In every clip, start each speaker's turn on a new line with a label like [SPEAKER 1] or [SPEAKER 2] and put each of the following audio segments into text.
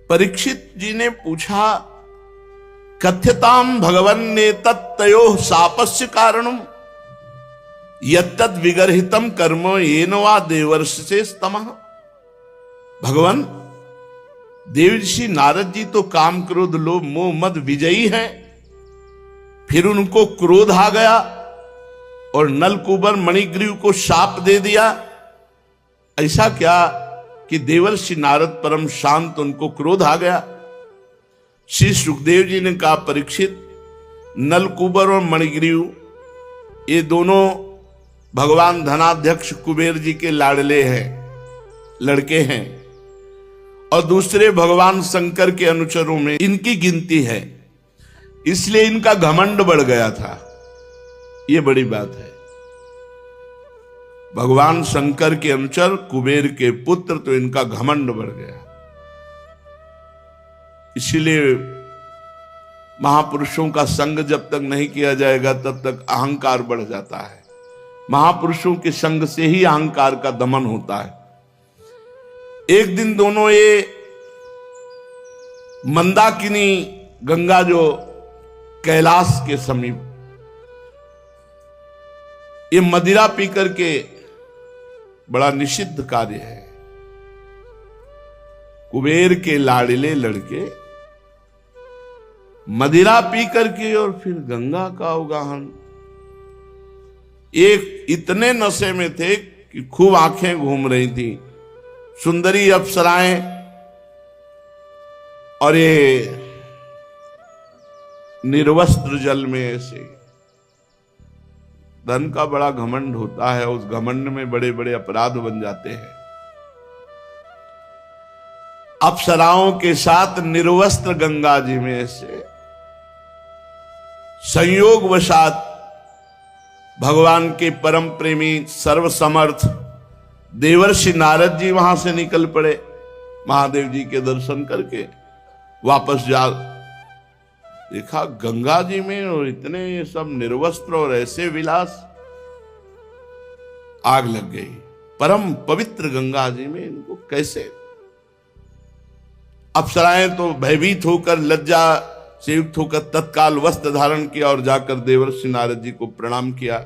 [SPEAKER 1] परीक्षित जी ने पूछा, कथ्यताम भगवन ने तत्तयो शापस्य कारणम यत्तद विगर्हितम कर्म येन वा देवर्ष से स्तमः। भगवान, देवर्षि नारद जी तो काम क्रोध लोभ मोह मद विजयी हैं, फिर उनको क्रोध आ गया और नलकूबर मणिग्रीव को शाप दे दिया। ऐसा क्या कि देवर्षि नारद परम शांत, उनको क्रोध आ गया। श्री सुखदेव जी ने कहा, परीक्षित, नलकूबर और मणिग्रीव ये दोनों भगवान धनाध्यक्ष कुबेर जी के लाडले हैं, लड़के हैं, और दूसरे भगवान शंकर के अनुचरों में इनकी गिनती है, इसलिए इनका घमंड बढ़ गया था। ये बड़ी बात है। भगवान शंकर के अनुचर, कुबेर के पुत्र, तो इनका घमंड बढ़ गया। इसीलिए महापुरुषों का संग जब तक नहीं किया जाएगा तब तक अहंकार बढ़ जाता है। महापुरुषों के संग से ही अहंकार का दमन होता है। एक दिन दोनों ये मंदाकिनी गंगा जो कैलाश के समीप, ये मदिरा पी करके, बड़ा निषिद्ध कार्य है, कुबेर के लाडले लड़के मदिरा पी करके और फिर गंगा का अवगाहन। एक इतने नशे में थे कि खूब आंखें घूम रही थी, सुंदरी अप्सराएं, और ये निर्वस्त्र जल में ऐसे। धन का बड़ा घमंड होता है, उस घमंड में बड़े बड़े अपराध बन जाते हैं। अप्सराओं के साथ निर्वस्त्र गंगा जी में से संयोगवशात भगवान के परम प्रेमी सर्वसमर्थ देवर्षि नारद जी वहां से निकल पड़े। महादेव जी के दर्शन करके वापस जा देखा गंगा जी में और इतने ये सब निर्वस्त्र और ऐसे विलास। आग लग गई। परम पवित्र गंगा जी में इनको कैसे। अप्सराएं तो भयभीत होकर, लज्जा से युक्त होकर तत्काल वस्त्र धारण किया और जाकर देवर्षि नारद जी को प्रणाम किया।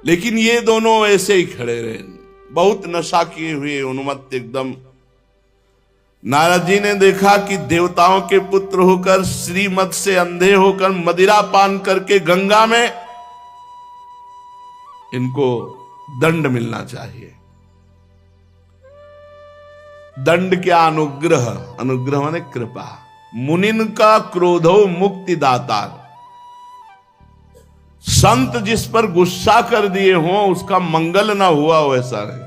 [SPEAKER 1] लेकिन ये दोनों ऐसे ही खड़े रहे, बहुत नशा किए हुए, उन्मत्त एकदम। नारद जी ने देखा कि देवताओं के पुत्र होकर, श्रीमद से अंधे होकर, मदिरा पान करके गंगा में, इनको दंड मिलना चाहिए। दंड क्या? अनुग्रह। अनुग्रह माने कृपा। मुनिन का क्रोधो मुक्ति दातार। संत जिस पर गुस्सा कर दिए हों उसका मंगल ना हुआ वैसा है।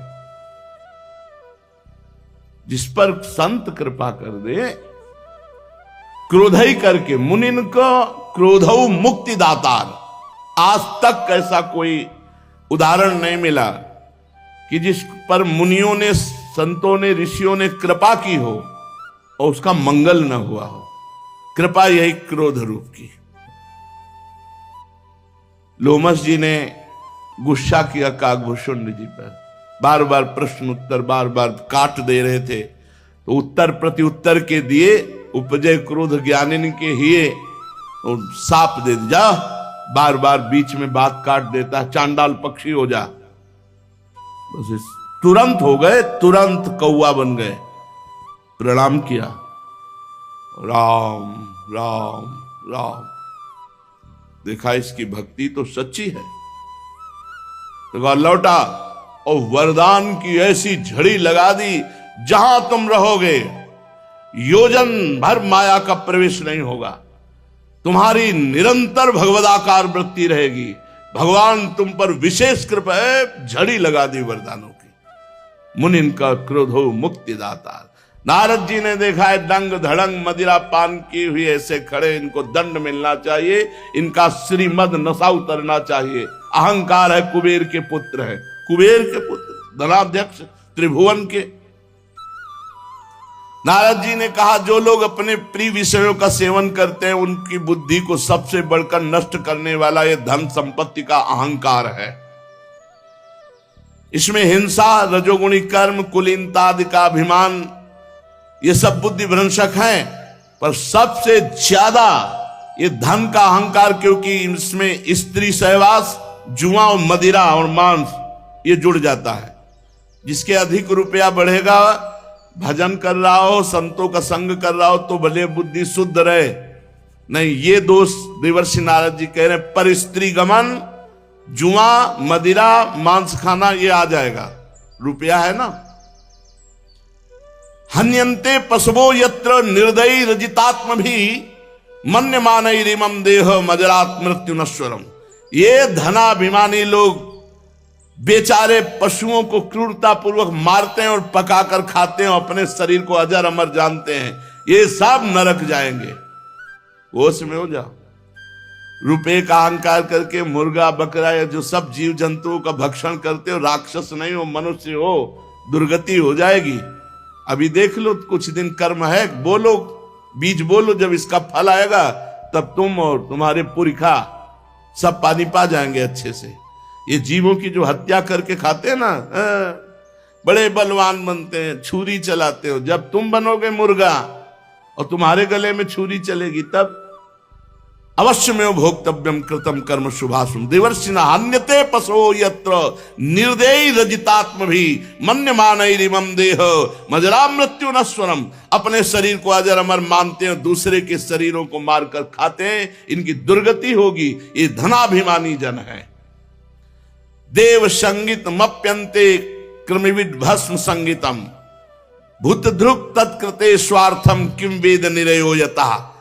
[SPEAKER 1] जिस पर संत कृपा कर दे, क्रोधई करके, मुनिन का क्रोधो मुक्ति दातार। आज तक ऐसा कोई उदाहरण नहीं मिला कि जिस पर मुनियों ने, संतों ने, ऋषियों ने कृपा की हो और उसका मंगल न हुआ हो। कृपा यही क्रोध रूप की। लोमस जी ने गुस्सा किया काकभूषुंड जी पर, बार बार प्रश्न उत्तर, बार बार काट दे रहे थे, तो उत्तर प्रति उत्तर के दिए। उपजय क्रोध ज्ञानिन के हिए, और साप दे जा, बार बार बीच में बात काट देता, चांडाल पक्षी हो जा। बस तुरंत हो गए, तुरंत कौवा बन गए। प्रणाम किया, राम राम राम। देखा इसकी भक्ति तो सच्ची है। तो लौटा और वरदान की ऐसी झड़ी लगा दी, जहां तुम रहोगे योजन भर माया का प्रवेश नहीं होगा। तुम्हारी निरंतर भगवदाकार वृत्ति रहेगी। भगवान तुम पर विशेष कृपा है। झड़ी लगा दी वरदानों की। मुनिन का क्रोधो मुक्ति दाता। नारद जी ने देखा है डंग धड़ंग मदिरा पान की हुई ऐसे खड़े, इनको दंड मिलना चाहिए, इनका श्रीमद नशा उतरना चाहिए। अहंकार है, कुबेर के पुत्र है, कुबेर के पुत्र, धनाध्यक्ष त्रिभुवन के। नारद जी ने कहा जो लोग अपने प्रिय विषयों का सेवन करते हैं उनकी बुद्धि को सबसे बढ़कर नष्ट करने वाला ये धन संपत्ति का अहंकार है। इसमें हिंसा, रजोगुणी कर्म, कुलीनता आदि का अभिमान ये सब बुद्धि भ्रंशक हैं, पर सबसे ज्यादा ये धन का अहंकार, क्योंकि इसमें स्त्री सहवास, जुआ और मदिरा और मांस ये जुड़ जाता है। जिसके अधिक रुपया बढ़ेगा, भजन कर रहा हो, संतों का संग कर रहा हो, तो भले बुद्धि शुद्ध रहे, नहीं ये दोष देवर्षि नारद जी कह रहे हैं। पर स्त्री गमन, जुआ, मदिरा, मांस खाना ये आ जाएगा, रुपया है ना। हन्यन्ते पशवो यत्र निर्दयी रजितात्म भी मन्य मानैरिमं देह मजरात मृत्यु नश्वरम। ये धनाभिमानी लोग बेचारे पशुओं को क्रूरता पूर्वक मारते हैं और पकाकर खाते हैं, अपने शरीर को अजर अमर जानते हैं, ये सब नरक जाएंगे। होश में हो जाओ। रुपए का अहंकार करके मुर्गा बकरा या जो सब जीव जंतुओं का भक्षण करते हो, राक्षस नहीं हो, मनुष्य हो, दुर्गति हो जाएगी। अभी देख लो, कुछ दिन कर्म है, बोलो, बीज बोलो, जब इसका फल आएगा तब तुम और तुम्हारे पुरखा सब पानी पा जाएंगे अच्छे से। ये जीवों की जो हत्या करके खाते हैं ना, बड़े बलवान बनते हैं, छुरी चलाते हो। जब तुम बनोगे मुर्गा और तुम्हारे गले में छुरी चलेगी, तब अवश्य में भोक्तव्यम कृतम कर्म शुभाशुम देवर्षिना हन्यते पशो यत्र निर्दयी रजितात्म भी मन्यमानैरिमं देह मजरा मृत्यु नश्वरम। अपने शरीर को अजर अमर मानते हैं, दूसरे के शरीरों को मारकर खाते हैं, इनकी दुर्गति होगी। ये धनाभिमानी जन है। देव संगीत मप्यन्ते कृमिविद भस्म संगीतम भूत ध्रुव तत्कृते स्वार्थम किम वेद निरयो यतः।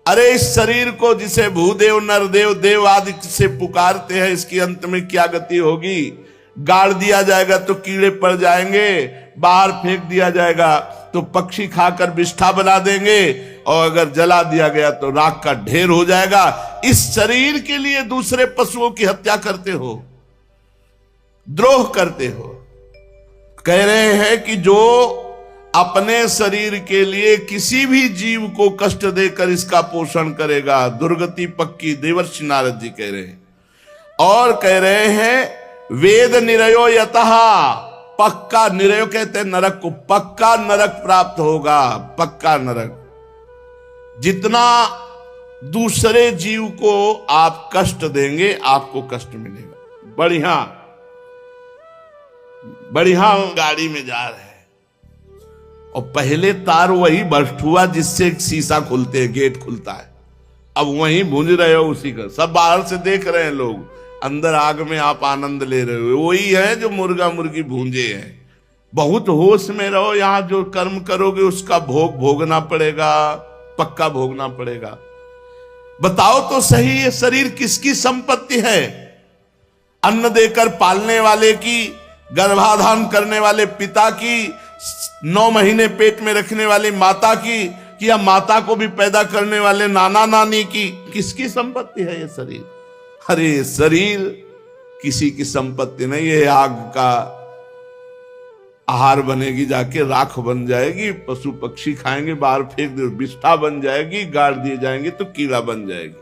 [SPEAKER 1] अरे इस शरीर को जिसे भूदेव नरदेव देव आदि से पुकारते हैं, इसकी अंत में क्या गति होगी? गाड़ दिया जाएगा तो कीड़े पड़ जाएंगे, बाहर फेंक दिया जाएगा तो पक्षी खाकर विष्ठा बना देंगे, और अगर जला दिया गया तो राख का ढेर हो जाएगा। इस शरीर के लिए दूसरे पशुओं की हत्या करते हो, द्रोह करते हो। कह रहे हैं कि जो अपने शरीर के लिए किसी भी जीव को कष्ट देकर इसका पोषण करेगा, दुर्गति पक्की। देवर्षि नारद जी कह रहे हैं। और कह रहे हैं वेद निरयो यतः, पक्का निरयो कहते हैं नरक को, पक्का नरक प्राप्त होगा, पक्का नरक। जितना दूसरे जीव को आप कष्ट देंगे, आपको कष्ट मिलेगा। बढ़िया बढ़िया गाड़ी में जा रहे हैं और पहले तार वही बर्स्ट हुआ जिससे शीशा खुलते हैं, गेट खुलता है, अब वहीं भूंज रहे हो उसी का। सब बाहर से देख रहे हैं लोग, अंदर आग में आप आनंद ले रहे हो। वही है जो मुर्गा मुर्गी भूंजे हैं। बहुत होश में रहो। यहां जो कर्म करोगे उसका भोग भोगना पड़ेगा, पक्का भोगना पड़ेगा। बताओ तो सही, ये शरीर किसकी संपत्ति है? अन्न देकर पालने वाले की, गर्भाधान करने वाले पिता की, 9 महीने पेट में रखने वाली माता की, कि या माता को भी पैदा करने वाले नाना नानी की? किसकी संपत्ति है ये शरीर? अरे शरीर किसी की संपत्ति नहीं है। आग का आहार बनेगी, जाके राख बन जाएगी, पशु पक्षी खाएंगे, बाहर फेंक दे, विष्ठा बन जाएगी, गाड़ दिए जाएंगे तो कीड़ा बन जाएगी।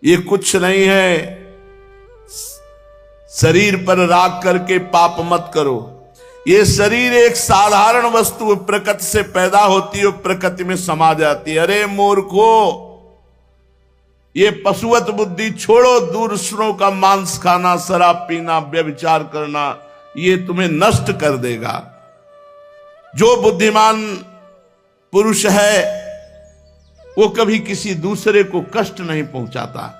[SPEAKER 1] ये कुछ नहीं है। शरीर पर राग करके पाप मत करो। ये शरीर एक साधारण वस्तु प्रकृति से पैदा होती है, प्रकृति में समा जाती है। अरे मूर्खो, ये पशुवत बुद्धि छोड़ो। दूसरों का मांस खाना, शराब पीना, व्यभिचार करना, ये तुम्हें नष्ट कर देगा। जो बुद्धिमान पुरुष है वो कभी किसी दूसरे को कष्ट नहीं पहुंचाता।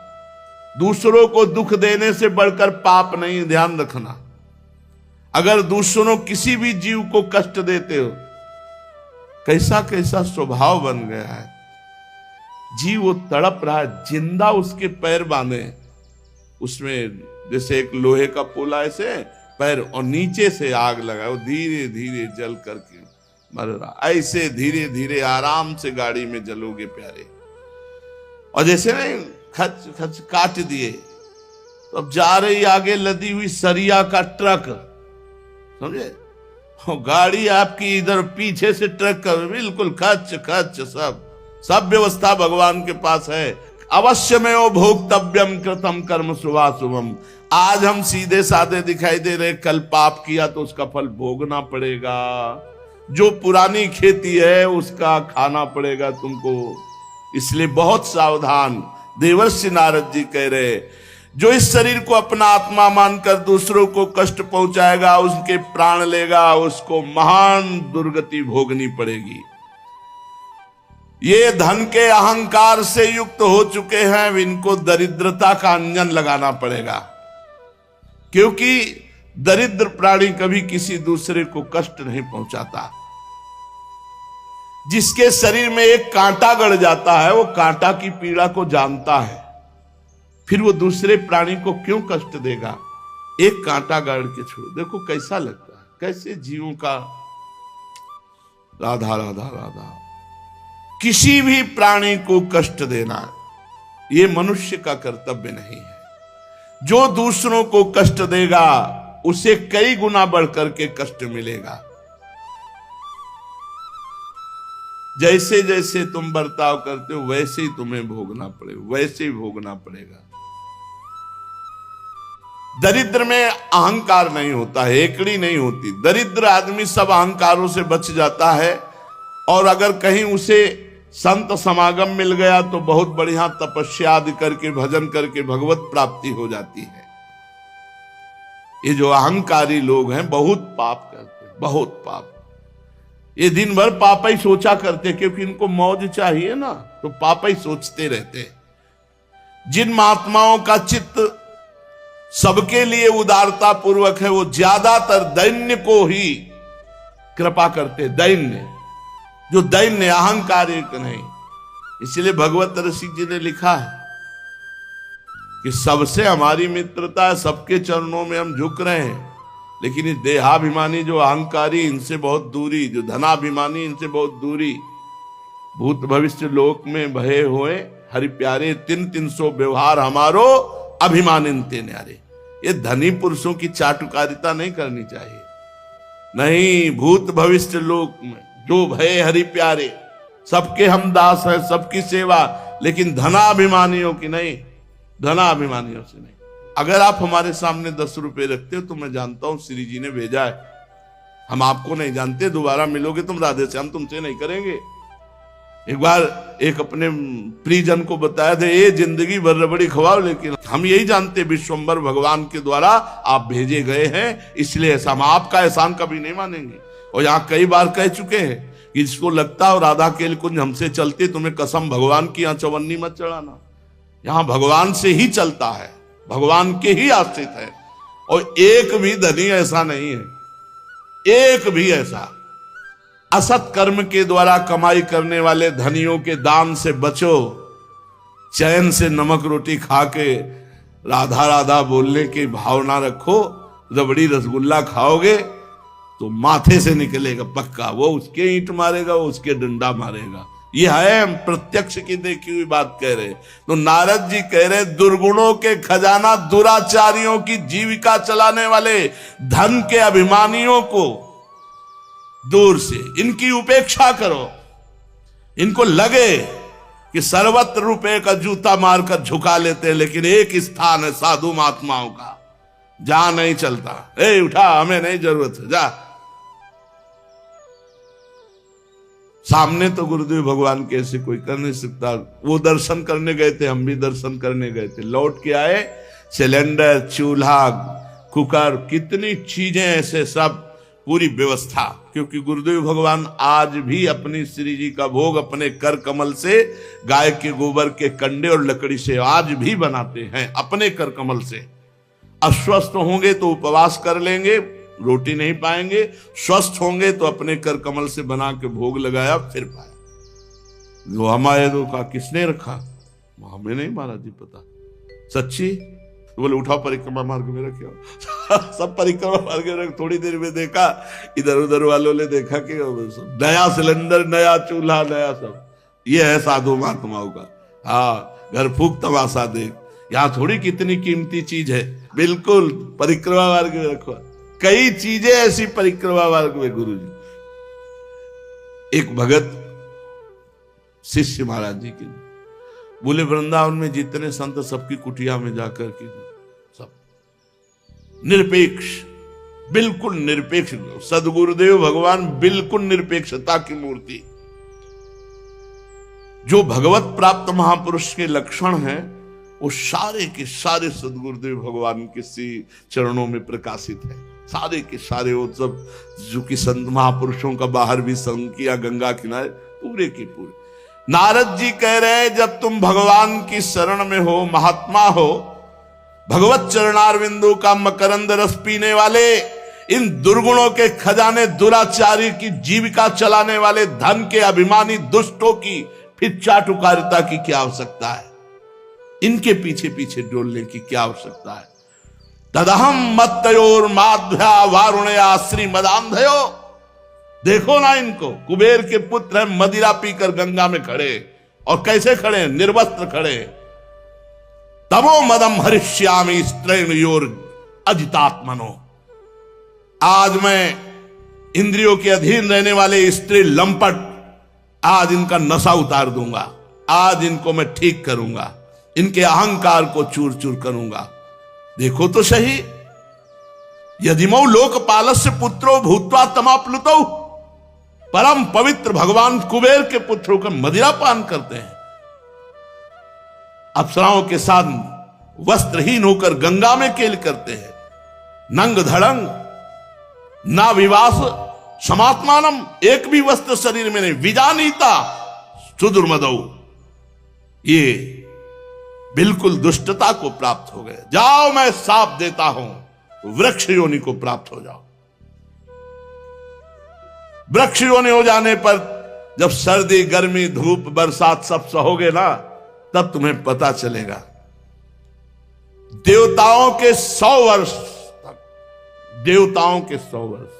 [SPEAKER 1] दूसरों को दुख देने से बढ़कर पाप नहीं, ध्यान रखना। अगर दूसरों किसी भी जीव को कष्ट देते हो, कैसा कैसा स्वभाव बन गया है। जीव वो तड़प रहा है, जिंदा उसके पैर बांधे, उसमें जैसे एक लोहे का पोला ऐसे पैर, और नीचे से आग लगा, वो धीरे धीरे जल करके मर रहा। ऐसे धीरे धीरे आराम से गाड़ी में जलोगे प्यारे। और जैसे नहीं खच खच काट दिए, तो अब जा रही आगे लदी हुई सरिया का ट्रक, समझे? गाड़ी आपकी इधर पीछे से ट्रक का बिल्कुल खच खच, सब व्यवस्था भगवान के पास है। अवश्य में वो भोक्तव्यम कृतम कर्म शुभाशुभम। आज हम सीधे साधे दिखाई दे रहे, कल पाप किया तो उसका फल भोगना पड़ेगा। जो पुरानी खेती है उसका खाना पड़ेगा तुमको, इसलिए बहुत सावधान। देवर्षि नारद जी कह रहे, जो इस शरीर को अपना आत्मा मानकर दूसरों को कष्ट पहुंचाएगा, उसके प्राण लेगा, उसको महान दुर्गति भोगनी पड़ेगी। ये धन के अहंकार से युक्त हो चुके हैं, इनको दरिद्रता का अंजन लगाना पड़ेगा, क्योंकि दरिद्र प्राणी कभी किसी दूसरे को कष्ट नहीं पहुंचाता। जिसके शरीर में एक कांटा गड़ जाता है वो कांटा की पीड़ा को जानता है, फिर वो दूसरे प्राणी को क्यों कष्ट देगा। एक कांटा गाड़ के छोड़ो, देखो कैसा लगता है, कैसे जीवों का। राधा राधा राधा। किसी भी प्राणी को कष्ट देना ये मनुष्य का कर्तव्य नहीं है। जो दूसरों को कष्ट देगा उसे कई गुना बढ़कर के कष्ट मिलेगा। जैसे जैसे तुम बर्ताव करते हो वैसे ही तुम्हें भोगना पड़ेगा, वैसे ही भोगना पड़ेगा। दरिद्र में अहंकार नहीं होता है, एकड़ी नहीं होती। दरिद्र आदमी सब अहंकारों से बच जाता है, और अगर कहीं उसे संत समागम मिल गया तो बहुत बढ़िया तपस्या आदि करके भजन करके भगवत प्राप्ति हो जाती है। ये जो अहंकारी लोग हैं बहुत पाप करते हैं, बहुत पाप। ये दिन भर पाप ही सोचा करते, क्योंकि इनको मौज चाहिए ना, तो पाप ही सोचते रहते। जिन महात्माओं का चित्त सबके लिए उदारता पूर्वक है वो ज्यादातर दैन्य को ही कृपा करते। दैन्य, जो दैन्य, अहंकार एक नहीं। इसलिए भगवत रसिक जी ने लिखा है कि सबसे हमारी मित्रता है, सबके चरणों में हम झुक रहे हैं, लेकिन इस देहाभिमानी जो अहंकारी इनसे बहुत दूरी, जो धनाभिमानी इनसे बहुत दूरी। भूत भविष्य लोक में भये हुए हरि प्यारे, 300 व्यवहार हमारो अभिमानिनते न्यारे। ये धनी पुरुषों की चाटुकारिता नहीं करनी चाहिए। नहीं, भूत भविष्य लोक में जो भये हरि प्यारे, सबके हम दास हैं, सबकी सेवा, लेकिन धनाभिमानियों की नहीं, धनाभिमानियों से नहीं। अगर आप हमारे सामने 10 रुपए रखते हो तो मैं जानता हूं श्री जी ने भेजा है। हम आपको नहीं जानते, दोबारा मिलोगे तुम राधे से, हम तुमसे नहीं करेंगे। एक बार एक अपने प्रियजन को बताया था, ये जिंदगी भर रबड़ी खवाओ, लेकिन हम यही जानते विश्वम्बर भगवान के द्वारा आप भेजे गए हैं, इसलिए ऐसा हम आपका एहसान कभी नहीं मानेंगे। और यहाँ कई बार कह चुके हैं कि जिसको लगता है राधा केल कुंज हमसे चलते, तुम्हें कसम भगवान की यहाँ चवन्नी मत चढ़ाना। यहाँ भगवान से ही चलता है, भगवान के ही आश्रित है, और एक भी धनी ऐसा नहीं है, एक भी ऐसा। असत कर्म के द्वारा कमाई करने वाले धनियों के दान से बचो, चैन से नमक रोटी खा के राधा राधा बोलने की भावना रखो। रबड़ी रसगुल्ला खाओगे तो माथे से निकलेगा पक्का, वो उसके ईंट मारेगा, वो उसके डंडा मारेगा। ये है, हम प्रत्यक्ष की देखी हुई बात कह रहे। तो नारद जी कह रहे, दुर्गुणों के खजाना, दुराचारियों की जीविका चलाने वाले धन के अभिमानियों को दूर से इनकी उपेक्षा करो। इनको लगे कि सर्वत्र रुपए का जूता मारकर झुका लेते हैं, लेकिन एक स्थान है साधु महात्माओं का, जहां नहीं चलता। ए उठा, हमें नहीं जरूरत है, जा। सामने तो गुरुदेव भगवान के ऐसे कोई कर नहीं सकता। वो दर्शन करने गए थे, हम भी दर्शन करने गए थे, लौट के आए, सिलेंडर, चूल्हा, कुकर, कितनी चीजें ऐसे, सब पूरी व्यवस्था। क्योंकि गुरुदेव भगवान आज भी अपनी श्री जी का भोग अपने कर कमल से, गाय के गोबर के कंडे और लकड़ी से आज भी बनाते हैं, अपने कर कमल से। अस्वस्थ होंगे तो उपवास कर लेंगे, रोटी नहीं पाएंगे, स्वस्थ होंगे तो अपने कर कमल से बना के भोग लगाया, फिर पाया। जो हमारे दो का किसने रखा, हमें नहीं महाराज जी पता। सच्ची तो बोले उठाओ परिक्रमा मार्ग में रखे। सब परिक्रमा मार्ग में रख। थोड़ी देर में देखा इधर उधर वालों ने देखा कि नया सिलेंडर, नया चूल्हा, नया सब। ये है साधु महात्माओं का। हाँ, घर फूक तमाशा देख। यहाँ थोड़ी कितनी कीमती चीज है, बिल्कुल परिक्रमा मार्ग में रखो। कई चीजें ऐसी परिक्रमा मार्ग में। गुरु जी, एक भगत शिष्य महाराज जी के बोले, वृंदावन में जितने संत सबकी कुटिया में जाकर के सब निरपेक्ष, बिल्कुल निरपेक्ष। सदगुरुदेव भगवान बिल्कुल निरपेक्षता की मूर्ति। जो भगवत प्राप्त महापुरुष के लक्षण हैं वो सारे के सारे सदगुरुदेव भगवान के चरणों में प्रकाशित है। सारे के सारे वो सब जो कि संत महापुरुषों का बाहर भी संग किया गंगा किनारे, पूरे के पूरे। नारद जी कह रहे हैं जब तुम भगवान की शरण में हो, महात्मा हो, भगवत चरणारविंदों का मकरंद रस पीने वाले, इन दुर्गुणों के खजाने, दुराचारी की जीविका चलाने वाले, धन के अभिमानी दुष्टों की फिर चाटुकारिता की क्या आवश्यकता है? इनके पीछे पीछे डोलने की क्या आवश्यकता है? तदहम मत्तयोर माध्या वारुणया श्रीमदांधयो। देखो ना इनको, कुबेर के पुत्र हैं, मदिरा पीकर गंगा में खड़े, और कैसे खड़े? निर्वस्त्र खड़े। तमो मदम हरिष्यामि स्त्रैणयोर अजितात्मनो। आज मैं इंद्रियों के अधीन रहने वाले स्त्री लंपट, आज इनका नशा उतार दूंगा, आज इनको मैं ठीक करूंगा, इनके अहंकार को चूर चूर करूंगा। देखो तो सही, यदिमौ लोकपालस्य पुत्रो भूत्वा तमाप्लुतौ। परम पवित्र भगवान कुबेर के पुत्रों का मदिरा पान करते हैं, अप्सराओं के साथ वस्त्रहीन होकर गंगा में केल करते हैं, नंग धड़ंग, ना विवास समात्मानम, एक भी वस्त्र शरीर में नहीं, विजानीता सुदुर्मदौ। ये बिल्कुल दुष्टता को प्राप्त हो गए। जाओ मैं साप देता हूं, वृक्ष योनि को प्राप्त हो जाओ। वृक्ष योनि हो जाने पर जब सर्दी गर्मी धूप बरसात सब सहोगे ना, तब तुम्हें पता चलेगा। देवताओं के 100 वर्ष तक, देवताओं के 100 वर्ष,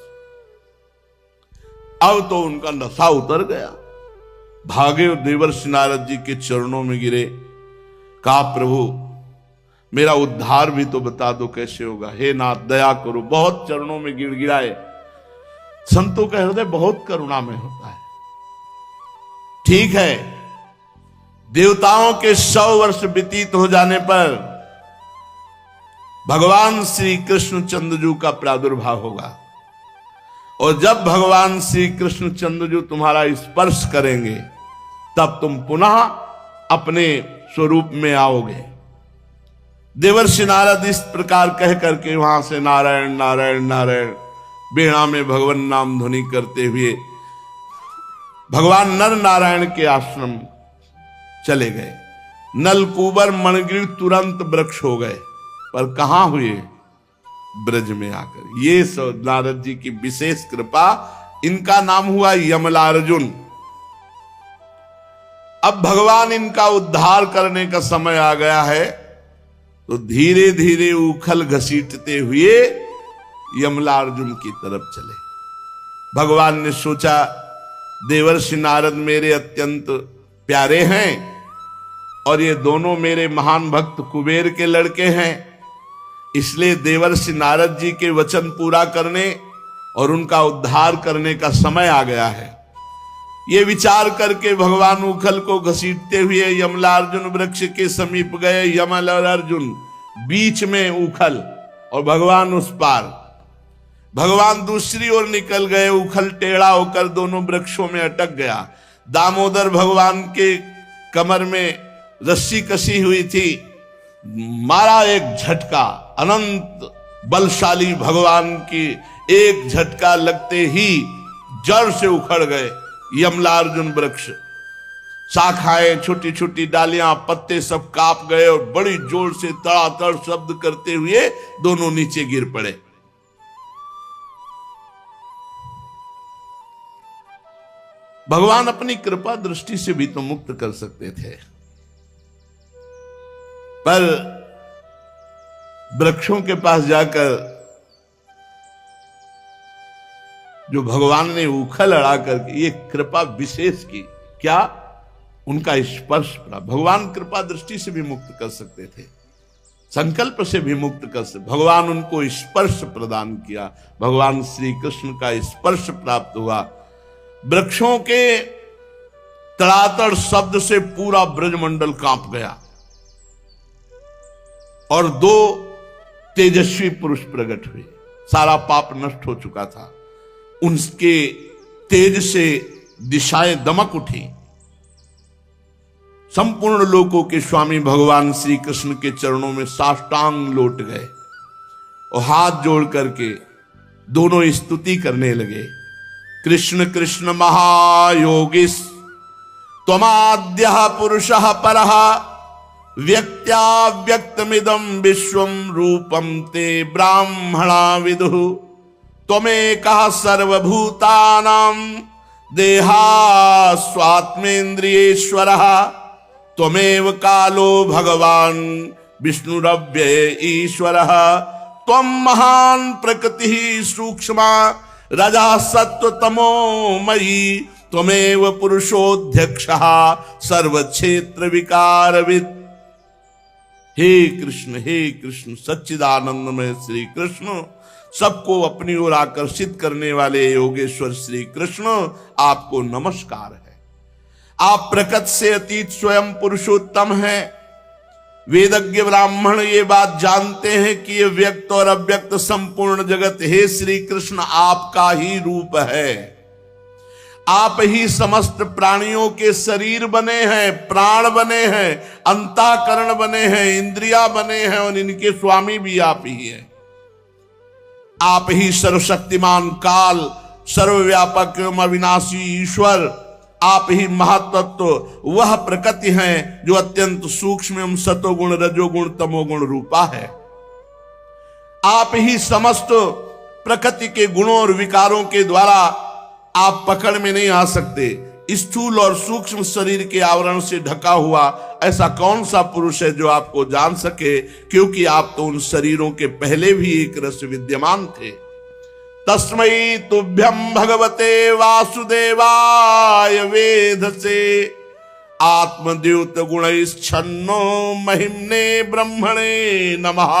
[SPEAKER 1] अब तो उनका नशा उतर गया। भागे और देवर्षि नारद जी के चरणों में गिरे, कहा प्रभु मेरा उद्धार भी तो बता दो कैसे होगा, हे नाथ दया करो। बहुत चरणों में गिड़गिड़ाए। संतों का हृदय बहुत करुणा में होता है। ठीक है, देवताओं के 100 वर्ष व्यतीत हो जाने पर भगवान श्री कृष्ण चंद्रजू का प्रादुर्भाव होगा, और जब भगवान श्री कृष्ण चंद्रजू तुम्हारा स्पर्श करेंगे तब तुम पुनः अपने स्वरूप में आओगे। देवर्षि नारद इस प्रकार कह करके वहां से नारायण नारायण नारायण वीणा में भगवान नाम ध्वनि करते हुए भगवान नर नारायण के आश्रम चले गए। नलकूबर मणिगिर तुरंत वृक्ष हो गए, पर कहां हुए? ब्रज में आकर। ये नारद जी की विशेष कृपा, इनका नाम हुआ यमलार्जुन। अब भगवान इनका उद्धार करने का समय आ गया है, तो धीरे धीरे उखल घसीटते हुए यमलार्जुन की तरफ चले। भगवान ने सोचा देवर्षि नारद मेरे अत्यंत प्यारे हैं, और ये दोनों मेरे महान भक्त कुबेर के लड़के हैं, इसलिए देवर्षि नारद जी के वचन पूरा करने और उनका उद्धार करने का समय आ गया है। ये विचार करके भगवान उखल को घसीटते हुए यमलार्जुन वृक्ष के समीप गए। यमल और अर्जुन बीच में उखल, और भगवान उस पार। भगवान दूसरी ओर निकल गए। उखल टेढ़ा होकर दोनों वृक्षों में अटक गया। दामोदर भगवान के कमर में रस्सी कसी हुई थी, मारा एक झटका। अनंत बलशाली भगवान की एक झटका लगते ही जड़ से उखड़ गए यमलार्जुन वृक्ष। शाखाएं, छोटी छोटी डालियां, पत्ते सब कांप गए, और बड़ी जोर से तड़ातड़ शब्द करते हुए दोनों नीचे गिर पड़े। भगवान अपनी कृपा दृष्टि से भी तो मुक्त कर सकते थे, पर वृक्षों के पास जाकर जो भगवान ने उखल अड़ा करके ये कृपा विशेष की, क्या उनका स्पर्श पड़ा। भगवान कृपा दृष्टि से भी मुक्त कर सकते थे, संकल्प से भी मुक्त कर सकते। भगवान उनको स्पर्श प्रदान किया। भगवान श्री कृष्ण का स्पर्श प्राप्त हुआ। वृक्षों के तड़ातड़ शब्द से पूरा ब्रजमंडल कांप गया, और 2 तेजस्वी पुरुष प्रकट हुए। सारा पाप नष्ट हो चुका था। उनके तेज से दिशाएं दमक उठी। संपूर्ण लोकों के स्वामी भगवान श्री कृष्ण के चरणों में साष्टांग लौट गए और हाथ जोड़ करके दोनों स्तुति करने लगे। कृष्ण कृष्ण महायोगिस् त्वमाद्यः पुरुषः परः व्यक्त्या व्यक्तमिदं विश्वं रूपं ते ब्राह्मणा विदुः त्वमेकः सर्वभूतानां देहास्वात्मेन्द्रियेश्वरः त्वमेव कालो भगवान् विष्णुरव्यय ईश्वरः त्वं महान् प्रकृतिः सूक्ष्मा रजः सत्त्वतमो मयि त्वमेव पुरुषोऽध्यक्षः सर्वक्षेत्र विकारवित्। हे कृष्ण सच्चिदानंदमय श्री कृष्ण, सबको अपनी ओर आकर्षित करने वाले योगेश्वर श्री कृष्ण, आपको नमस्कार है। आप प्रकृति से अतीत स्वयं पुरुषोत्तम हैं। वेदज्ञ ब्राह्मण ये बात जानते हैं कि ये व्यक्त और अव्यक्त संपूर्ण जगत हे श्री कृष्ण आपका ही रूप है। आप ही समस्त प्राणियों के शरीर बने हैं, प्राण बने हैं, अंतःकरण बने हैं, इंद्रिया बने हैं और इनके स्वामी भी आप ही हैं। आप ही सर्वशक्तिमान काल, सर्वव्यापक एवं अविनाशी ईश्वर, आप ही महातत्व वह प्रकृति हैं जो अत्यंत सूक्ष्म एवं सतोगुण रजोगुण तमोगुण रूपा है। आप ही समस्त प्रकृति के गुणों और विकारों के द्वारा आप पकड़ में नहीं आ सकते। स्थूल और सूक्ष्म शरीर के आवरण से ढका हुआ ऐसा कौन सा पुरुष है जो आपको जान सके, क्योंकि आप तो उन शरीरों के पहले भी एक रस विद्यमान थे। तस्मै तुभ्यं भगवते वासुदेवाय वेधसे आत्मद्योत गुणैश्छन्नो महिम्ने ब्रह्मणे नमः।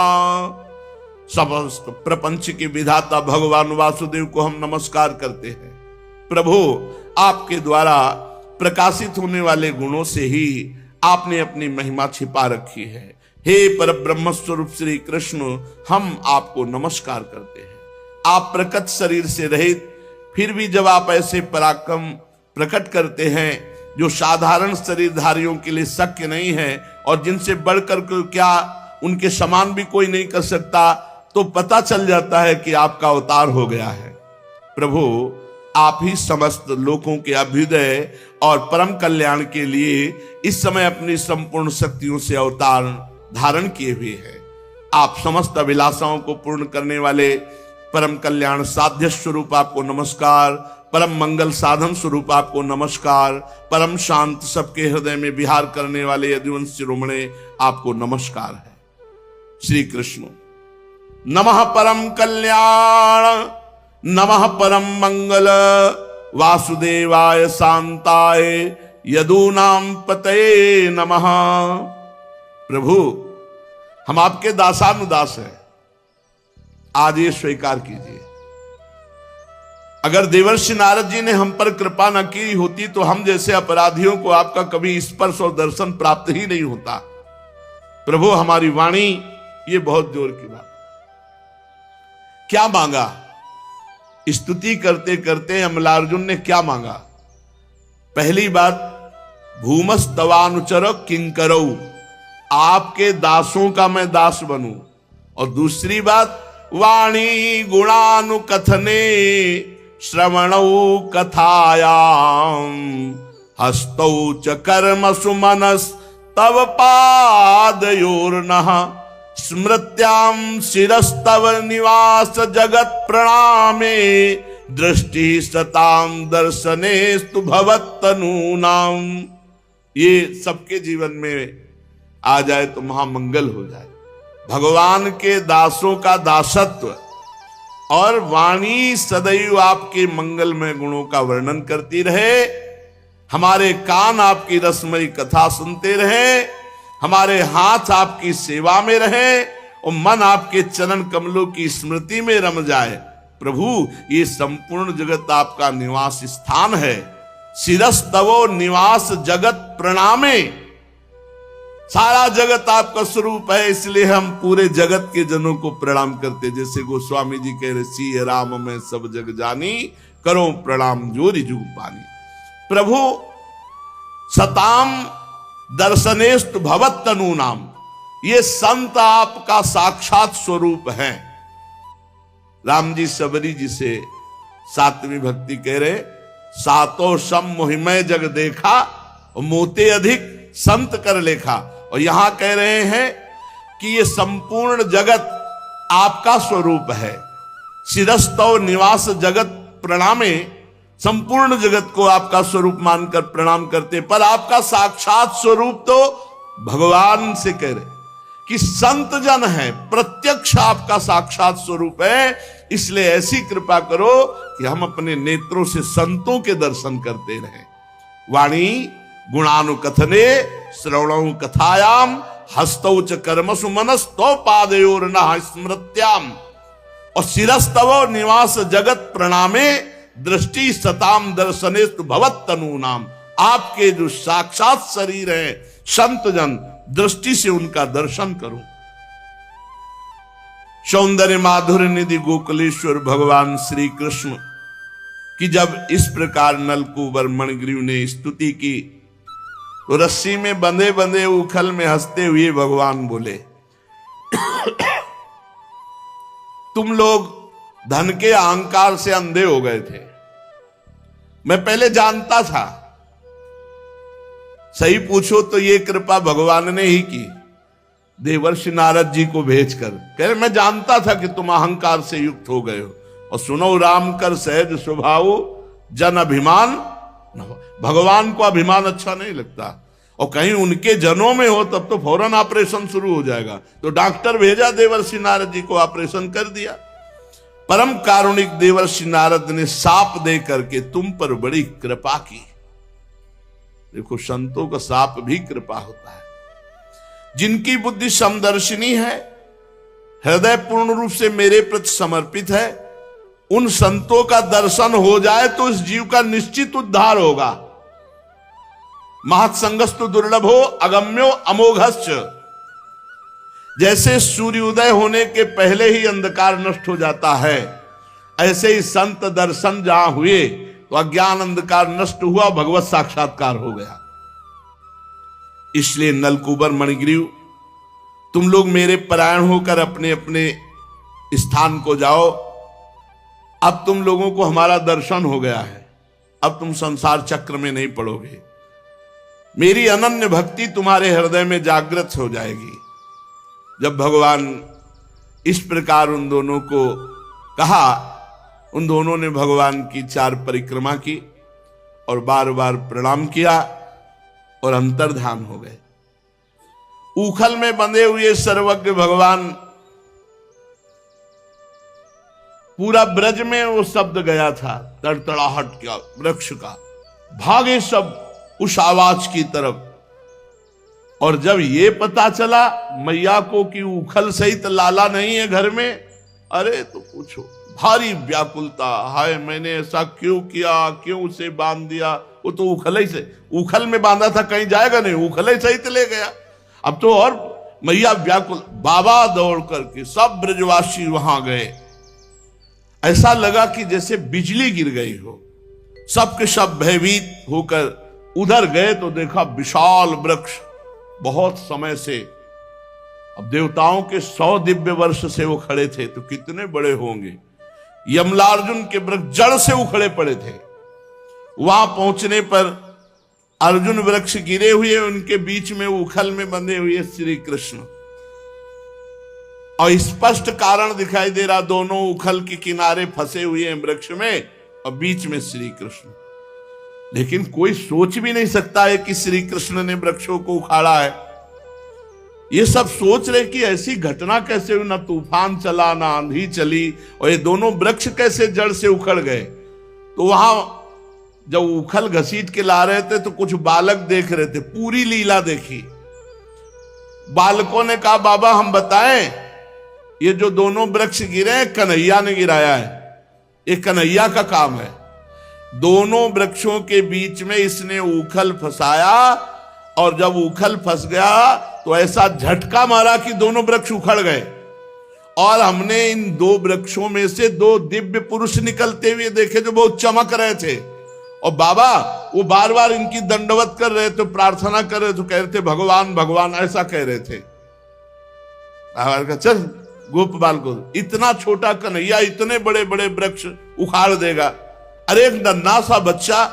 [SPEAKER 1] समस्त प्रपंच के विधाता भगवान वासुदेव को हम नमस्कार करते हैं। प्रभु, आपके द्वारा प्रकाशित होने वाले गुणों से ही आपने अपनी महिमा छिपा रखी है। हे परब्रह्म स्वरूप श्री कृष्ण, हम आपको नमस्कार करते हैं। आप प्रकट शरीर से रहित, फिर भी जब आप ऐसे पराक्रम प्रकट करते हैं जो साधारण शरीरधारियों के लिए शक्य नहीं है और जिनसे बढ़कर क्या उनके समान भी कोई नहीं कर सकता, तो पता चल जाता है कि आपका अवतार हो गया है। प्रभु, आप ही समस्त लोगों के अभ्युदय और परम कल्याण के लिए इस समय अपनी संपूर्ण शक्तियों से अवतार धारण किए हुए हैं। आप समस्त अभिलाषाओं को पूर्ण करने वाले परम कल्याण साध्य स्वरूप आपको नमस्कार, परम मंगल साधन स्वरूप आपको नमस्कार, परम शांत सबके हृदय में विहार करने वाले यदुवंश शिरोमणे आपको नमस्कार है। श्री कृष्ण नमः परम कल्याण, नमः परम मंगल, वासुदेवाय शांताय यदूनाम पतये नमः। प्रभु, हम आपके दासानुदास हैं, आज ये स्वीकार कीजिए। अगर देवर्षि नारद जी ने हम पर कृपा न की होती तो हम जैसे अपराधियों को आपका कभी स्पर्श और दर्शन प्राप्त ही नहीं होता। प्रभु, हमारी वाणी ये बहुत जोर की बात। क्या मांगा? स्तुति करते करते अमलार्जुन ने क्या मांगा? पहली बात, भूमस तवानुचर किंकरौ, आपके दासों का मैं दास बनूं। और दूसरी बात, वाणी गुणानुकथने श्रवणौ कथायाम हस्तौ च कर्मसु मनस तव पादयोर्नः स्मृत्यां शिरस्तव निवास जगत प्रणामे दृष्टि सताम दर्शनेस्तु भवत्तनूनाम। ये सबके जीवन में आ जाए तो महामंगल हो जाए। भगवान के दासों का दासत्व और वाणी सदैव आपके मंगलमय गुणों का वर्णन करती रहे, हमारे कान आपकी रसमयी कथा सुनते रहे, हमारे हाथ आपकी सेवा में रहे और मन आपके चरण कमलों की स्मृति में रम जाए। प्रभु, ये संपूर्ण जगत आपका निवास स्थान है। शिरस्तवो निवास जगत प्रणामे, सारा जगत आपका स्वरूप है, इसलिए हम पूरे जगत के जनों को प्रणाम करते। जैसे गोस्वामी जी कह रहे, सी राम में सब जग जानी, करो प्रणाम जोरी जुग पानी। प्रभु सताम दर्शनेस्तु भवत तनु नाम, ये संत आपका साक्षात स्वरूप है। राम जी सबरी जी से सातवीं भक्ति कह रहे, सातो सम मोहिमय जग देखा, मोते अधिक संत कर लेखा। और यहां कह रहे हैं कि ये संपूर्ण जगत आपका स्वरूप है। शिरस्तव निवास जगत प्रणामे, संपूर्ण जगत को आपका स्वरूप मानकर प्रणाम करते, पर आपका साक्षात स्वरूप तो भगवान से कह रहे कि संत जन है, प्रत्यक्ष आपका साक्षात स्वरूप है। इसलिए ऐसी कृपा करो कि हम अपने नेत्रों से संतों के दर्शन करते रहें। वाणी गुणानुकथने श्रवणौ कथायाम, हस्तौ च कर्मसु मनस्तो पादयोर न स्मृत्याम। और शिरस्तव निवास जगत प्रणामे, दृष्टि सताम दर्शनेस्तु भवत तनु नाम। आपके जो साक्षात शरीर है संत जन, दृष्टि से उनका दर्शन करो। सौंदर्य माधुर्य निधि गोकुलेश्वर भगवान श्री कृष्ण की जब इस प्रकार नलकूबर मणिग्रीव ने स्तुति की, तो रस्सी में बंधे बंधे उखल में हंसते हुए भगवान बोले, तुम लोग धन के अहंकार से अंधे हो गए थे, मैं पहले जानता था। सही पूछो तो ये कृपा भगवान ने ही की, देवर्षि नारद जी को भेजकर। कह रहे मैं जानता था कि तुम अहंकार से युक्त हो गए हो। और सुनो राम कर सहज स्वभाव, जन अभिमान न हो। भगवान को अभिमान अच्छा नहीं लगता, और कहीं उनके जनों में हो तब तो फौरन ऑपरेशन शुरू हो जाएगा। तो डॉक्टर भेजा, देवर्षि नारद जी को ऑपरेशन कर दिया। परम कारुणिक देवर्षि नारद ने साप दे करके तुम पर बड़ी कृपा की। देखो संतों का साप भी कृपा होता है। जिनकी बुद्धि समदर्शिनी है, हृदय पूर्ण रूप से मेरे प्रति समर्पित है, उन संतों का दर्शन हो जाए तो इस जीव का निश्चित उद्धार होगा। महत्संगस्तु दुर्लभो अगम्यो अमोघश्च। जैसे सूर्योदय होने के पहले ही अंधकार नष्ट हो जाता है, ऐसे ही संत दर्शन जहां हुए तो अज्ञान अंधकार नष्ट हुआ, भगवत साक्षात्कार हो गया। इसलिए नलकूबर मणिग्रीव, तुम लोग मेरे परायण होकर अपने अपने स्थान को जाओ। अब तुम लोगों को हमारा दर्शन हो गया है, अब तुम संसार चक्र में नहीं पड़ोगे। मेरी अनन्य भक्ति तुम्हारे हृदय में जागृत हो जाएगी। जब भगवान इस प्रकार उन दोनों को कहा, उन दोनों ने भगवान की 4 परिक्रमा की और बार बार प्रणाम किया और अंतर्धान हो गए। ऊखल में बंधे हुए सर्वज्ञ भगवान, पूरा ब्रज में वो शब्द गया था, तड़तड़ाहट का वृक्ष का, भागे सब उस आवाज की तरफ। और जब ये पता चला मैया को कि उखल सहित लाला नहीं है घर में, अरे तो पूछो, भारी व्याकुलता। हाय मैंने ऐसा क्यों किया, क्यों उसे बांध दिया। वो तो उखल ही से, उखल में बांधा था, कहीं जाएगा नहीं, उखल ही सहित ले गया। अब तो और मैया व्याकुल। बाबा दौड़ करके सब ब्रजवासी वहां गए। ऐसा लगा कि जैसे बिजली गिर गई हो। सबके सब भयभीत होकर उधर गए तो देखा विशाल वृक्ष, बहुत समय से, अब देवताओं के 100 दिव्य वर्ष से वो खड़े थे, तो कितने बड़े होंगे। यमलार्जुन के वृक्ष जड़ से उखड़े पड़े थे। वहां पहुंचने पर अर्जुन वृक्ष गिरे हुए, उनके बीच में उखल में बंधे हुए श्री कृष्ण, और स्पष्ट कारण दिखाई दे रहा, दोनों उखल के किनारे फंसे हुए हैं वृक्ष में, और बीच में श्री कृष्ण। लेकिन कोई सोच भी नहीं सकता है कि श्री कृष्ण ने वृक्षों को उखाड़ा है। ये सब सोच रहे कि ऐसी घटना कैसे हुई, ना तूफान चला ना आंधी चली, और ये दोनों वृक्ष कैसे जड़ से उखड़ गए। तो वहां जब उखल घसीट के ला रहे थे तो कुछ बालक देख रहे थे, पूरी लीला देखी। बालकों ने कहा, बाबा हम बताएं, ये जो दोनों वृक्ष गिरे कन्हैया ने गिराया है, ये कन्हैया का काम है। दोनों वृक्षों के बीच में इसने उखल फंसाया, और जब उखल फंस गया तो ऐसा झटका मारा कि दोनों वृक्ष उखड़ गए, और हमने इन दो वृक्षों में से दो दिव्य पुरुष निकलते हुए देखे जो बहुत चमक रहे थे। और बाबा वो बार बार इनकी दंडवत कर रहे थे, प्रार्थना कर रहे थे, कह रहे थे भगवान भगवान, ऐसा कह रहे थे। चल गोपाल को, इतना छोटा कन्हैया इतने बड़े बड़े वृक्ष उखाड़ देगा? अरे एक नन्हा सा बच्चा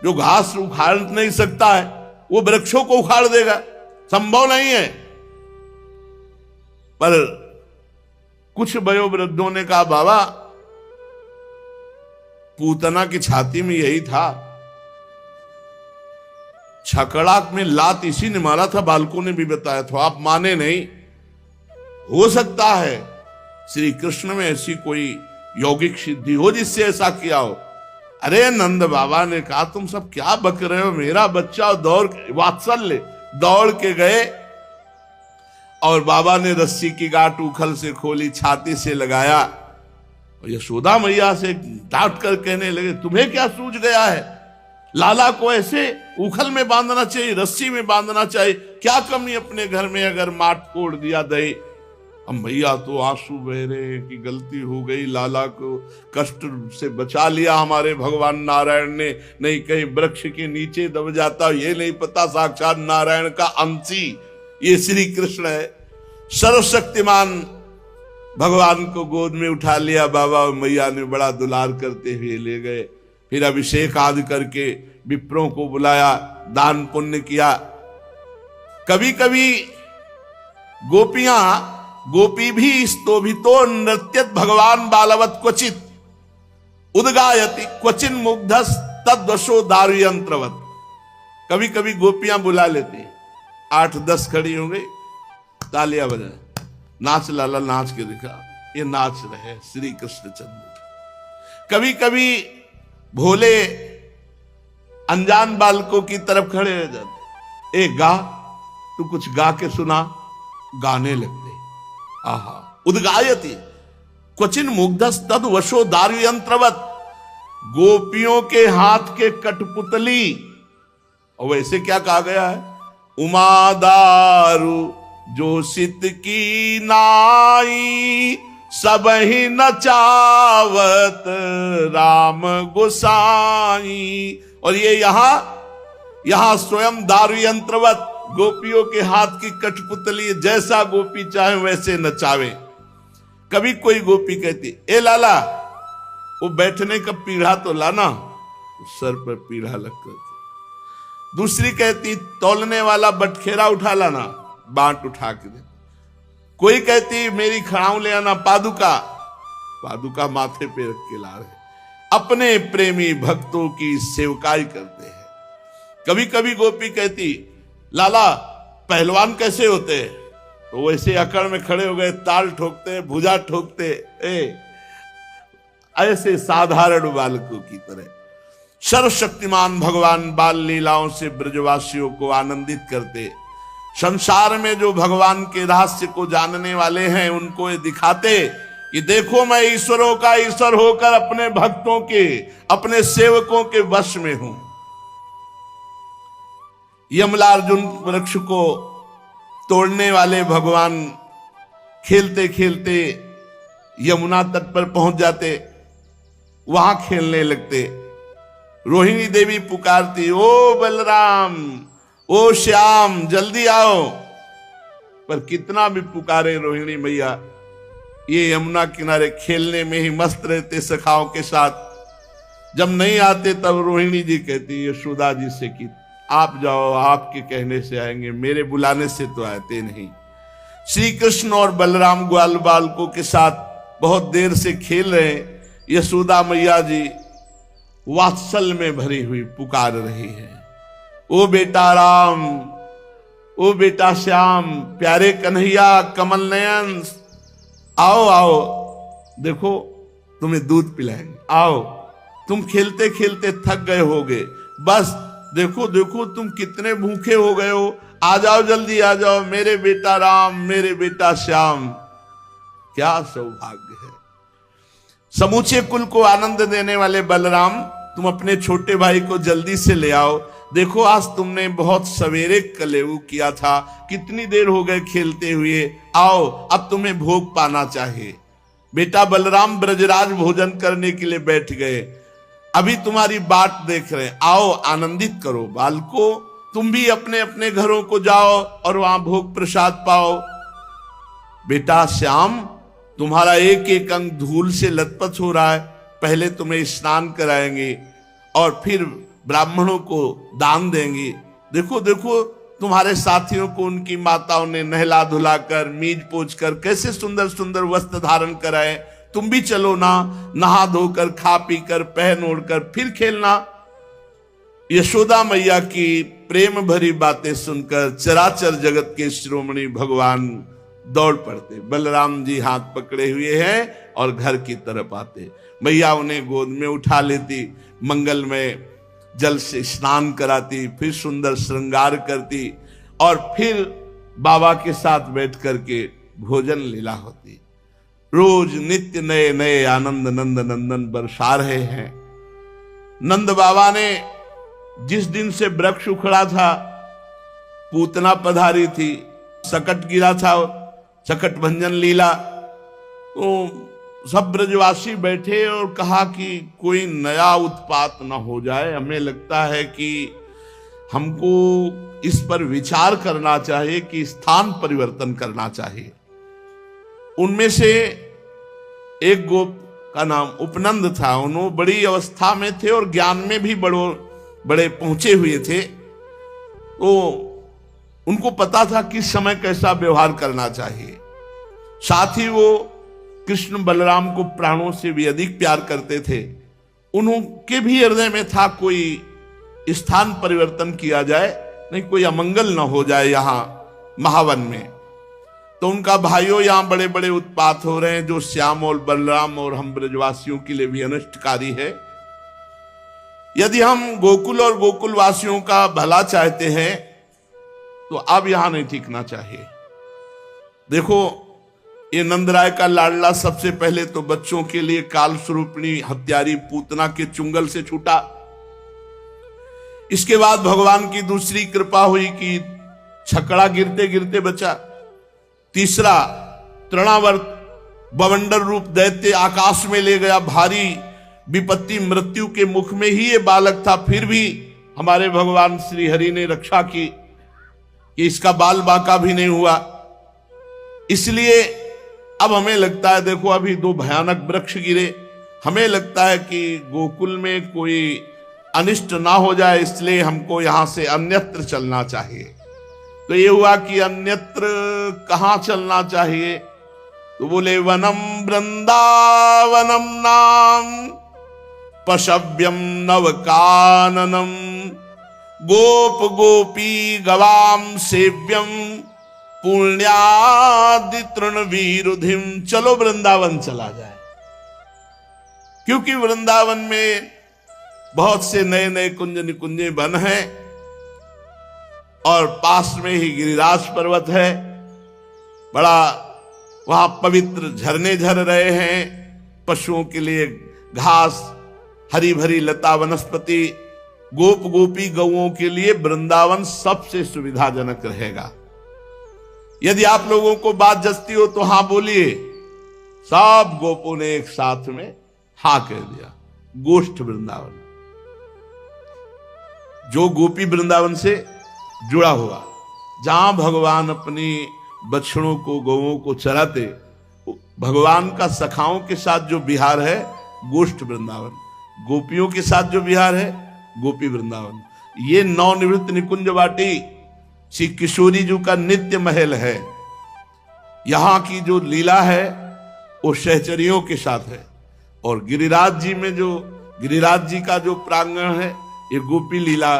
[SPEAKER 1] जो घास उखाड़ नहीं सकता है वो वृक्षों को उखाड़ देगा? संभव नहीं है। पर कुछ वयोवृद्धों ने कहा बाबा पूतना की छाती में यही था, छकड़ा में लात इसी ने मारा था, बालकों ने भी बताया था। आप माने नहीं, हो सकता है श्री कृष्ण में ऐसी कोई यौगिक सिद्धि हो जिससे ऐसा किया हो। अरे नंद बाबा ने कहा तुम सब क्या बक रहे हो, मेरा बच्चा दौड़ वात्सल्य दौड़ के गए और बाबा ने रस्सी की गांठ उखल से खोली, छाती से लगाया और यशोदा मैया से डांट कर कहने लगे तुम्हें क्या सूझ गया है, लाला को ऐसे उखल में बांधना चाहिए, रस्सी में बांधना चाहिए, क्या कमी अपने घर में अगर माट फोड़ दिया दही। अब मैया तो आंसू बह रहे कि गलती हो गई, लाला को कष्ट से बचा लिया हमारे भगवान नारायण ने, नहीं कहीं वृक्ष के नीचे दब जाता, ये नहीं पता साक्षात नारायण का अंशी ये श्री कृष्ण है। सर्वशक्तिमान भगवान को गोद में उठा लिया बाबा और मैया ने बड़ा दुलार करते हुए ले गए। फिर अभिषेक आदि करके विप्रों को बुलाया, दान पुण्य किया। कभी कभी गोपी भी स्तोभितो नृत्यत भगवान बालवत क्वचित उद्गायति क्वचिन मुग्धस तद्वशो दारु यंत्रवत। कभी कभी गोपियां बुला लेती, 8-10 खड़ी हो गई, तालियां बजाए, नाच लाला नाच के दिखा, ये नाच रहे श्री कृष्ण चंद्र। कभी कभी भोले अनजान बालकों की तरफ खड़े हो जाते, ए गा, तू कुछ गा के सुना, गाने लगते। आहा उद्गायति क्वचिन मुग्धस तद वशो दारु यंत्रवत, गोपियों के हाथ के कठपुतली। और वैसे क्या कहा गया है, उमा दारू जो सित की नाई, सब ही नचावत राम गोसाई। और ये यहां स्वयं दारु यंत्रवत गोपियों के हाथ की कठपुतली, जैसा गोपी चाहे वैसे नचावे। कभी कोई गोपी कहती ए लाला वो बैठने का पीढ़ा तो लाना, सर पर पीढ़ा लगकर। दूसरी कहती तौलने वाला बटखेरा उठा लाना, बांट उठा के दे। कोई कहती मेरी खड़ाऊ ले आना, पादुका माथे पे रख के ला रहे। अपने प्रेमी भक्तों की सेवकाई करते हैं। कभी कभी गोपी कहती लाला पहलवान कैसे होते हैं, तो वैसे अकड़ में खड़े हो गए, ताल ठोकते, भुजा ठोकते, ऐसे साधारण बालकों की तरह। सर्वशक्तिमान भगवान बाल लीलाओं से ब्रजवासियों को आनंदित करते। संसार में जो भगवान के रहस्य को जानने वाले हैं उनको ये दिखाते कि देखो मैं ईश्वरों का ईश्वर होकर अपने भक्तों के, अपने सेवकों के वश में हूं। यमलार्जुन वृक्ष को तोड़ने वाले भगवान खेलते खेलते यमुना तट पर पहुंच जाते, वहां खेलने लगते। रोहिणी देवी पुकारती ओ बलराम, ओ श्याम जल्दी आओ। पर कितना भी पुकारे रोहिणी मैया, ये यमुना किनारे खेलने में ही मस्त रहते सखाओं के साथ। जब नहीं आते तब रोहिणी जी कहती यशोदा जी से कि आप जाओ, आपके कहने से आएंगे, मेरे बुलाने से तो आते नहीं। श्री कृष्ण और बलराम ग्वाल बालकों के साथ बहुत देर से खेल रहे हैं। यशोदा मैया जी वात्सल्य में भरी हुई पुकार रही है, ओ बेटा राम, ओ बेटा श्याम, प्यारे कन्हैया, कमल नयन, आओ आओ, देखो तुम्हें दूध पिलाएंगे, आओ, तुम खेलते खेलते थक गए होगे, बस देखो देखो तुम कितने भूखे हो गए हो, आ जाओ जल्दी आ जाओ, मेरे बेटा राम, मेरे बेटा श्याम। क्या सौभाग्य है। समूचे कुल को आनंद देने वाले बलराम तुम अपने छोटे भाई को जल्दी से ले आओ, देखो आज तुमने बहुत सवेरे कलेऊ किया था, कितनी देर हो गए खेलते हुए, आओ अब तुम्हें भोग पाना चाहिए। बेटा बलराम ब्रजराज भोजन करने के लिए बैठ गए, अभी तुम्हारी बाट देख रहे हैं, आओ आनंदित करो बालको, तुम भी अपने अपने घरों को जाओ और वहां भोग प्रसाद पाओ। बेटा श्याम, तुम्हारा एक एक अंग धूल से लथपथ हो रहा है, पहले तुम्हें स्नान कराएंगे और फिर ब्राह्मणों को दान देंगे। देखो देखो तुम्हारे साथियों को उनकी माताओं ने नहला धुलाकर मीज पोछ कर कैसे सुंदर सुंदर वस्त्र धारण कराए, तुम भी चलो ना, नहा धोकर खा पी कर पहन ओढ़कर फिर खेलना। यशोदा मैया की प्रेम भरी बातें सुनकर चराचर जगत के शिरोमणि भगवान दौड़ पड़ते। बलराम जी हाथ पकड़े हुए हैं और घर की तरफ आते, मैया उन्हें गोद में उठा लेती, मंगल में जल से स्नान कराती, फिर सुंदर श्रृंगार करती और फिर बाबा के साथ बैठ करके भोजन लीला होती। रोज नित्य नए नए आनंद नंद नंदन बरसा रहे हैं। नंद बाबा ने जिस दिन से वृक्ष उखड़ा था, पूतना पधारी थी, सकट गिरा था, सकट भंजन लीला, तो सब ब्रजवासी बैठे और कहा कि कोई नया उत्पात न हो जाए, हमें लगता है कि हमको इस पर विचार करना चाहिए कि स्थान परिवर्तन करना चाहिए। उनमें से एक गोप का नाम उपनंद था, उन्होंने बड़ी अवस्था में थे और ज्ञान में भी बड़े पहुंचे हुए थे, तो उनको पता था किस समय कैसा व्यवहार करना चाहिए। साथ ही वो कृष्ण बलराम को प्राणों से भी अधिक प्यार करते थे, उनके भी हृदय में था कोई स्थान परिवर्तन किया जाए, नहीं कोई अमंगल न हो जाए यहां महावन में। तो उनका भाइयों यहां बड़े बड़े उत्पात हो रहे हैं जो श्याम और बलराम और हम ब्रजवासियों के लिए भी अनिष्टकारी है। यदि हम गोकुल और गोकुलवासियों का भला चाहते हैं तो अब यहां नहीं टिकना चाहिए। देखो ये नंदराय का लाडला सबसे पहले तो बच्चों के लिए काल स्वरूपिणी हत्यारी पूतना के चुंगल से छूटा। इसके बाद भगवान की दूसरी कृपा हुई कि छकड़ा गिरते गिरते बचा। तीसरा तृणावर्त बवंडर रूप दैत्य आकाश में ले गया, भारी विपत्ति मृत्यु के मुख में ही ये बालक था, फिर भी हमारे भगवान श्री हरि ने रक्षा की कि इसका बाल बांका भी नहीं हुआ। इसलिए अब हमें लगता है, देखो अभी दो भयानक वृक्ष गिरे, हमें लगता है कि गोकुल में कोई अनिष्ट ना हो जाए, इसलिए हमको यहां से अन्यत्र चलना चाहिए। तो ये हुआ कि अन्यत्र कहां चलना चाहिए, तो बोले वनम वृंदावनम नाम पशव्यम नवकाननम गोप गोपी गवाम सेव्यम पुण्यादि तृणवीरुधिम। चलो वृंदावन चला जाए, क्योंकि वृंदावन में बहुत से नए नए कुंज निकुंजे बन हैं और पास में ही गिरिराज पर्वत है, बड़ा वहां पवित्र झरने झर रहे हैं, पशुओं के लिए घास, हरी भरी लता वनस्पति, गोप गोपी गौओं के लिए वृंदावन सबसे सुविधाजनक रहेगा। यदि आप लोगों को बात जचती हो तो हां बोलिए। सब गोपों ने एक साथ में हां कह दिया, गोष्ठ वृंदावन। जो गोपी वृंदावन से जुड़ा हुआ, जहां भगवान अपनी बछड़ों को गौओं को चराते, भगवान का सखाओं के साथ जो विहार है गोष्ठ वृंदावन, गोपियों के साथ जो विहार है गोपी वृंदावन। ये नवनिवृत्त निकुंज वाटी श्री किशोरी जी का नित्य महल है। यहां की जो लीला है वो सहचरियों के साथ है, और गिरिराज जी में जो गिरिराज जी का जो प्रांगण है ये गोपी लीला,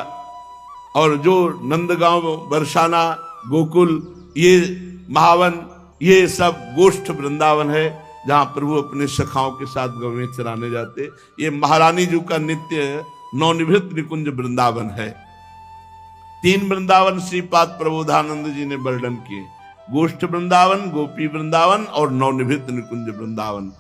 [SPEAKER 1] और जो नंदगांव बरसाना गोकुल ये महावन ये सब गोष्ठ वृंदावन है, जहां प्रभु अपने सखाओं के साथ गौवें चराने जाते। ये महारानी जी का नित्य नवनिवृत्त निकुंज वृंदावन है। 3 वृंदावन श्रीपाद प्रबोधानंद जी ने वर्णन किए, गोष्ठ वृंदावन, गोपी वृंदावन और नवनिवृत्त निकुंज वृंदावन।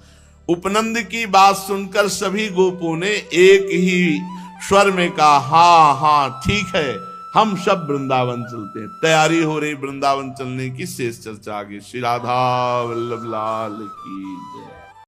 [SPEAKER 1] उपनंद की बात सुनकर सभी गोपों ने एक ही स्वर में कहा, हाँ हाँ ठीक है, हम सब वृंदावन चलते हैं। तैयारी हो रही वृंदावन चलने की। शेष चर्चा आगे। श्री राधा वल्लभ लाल की जय।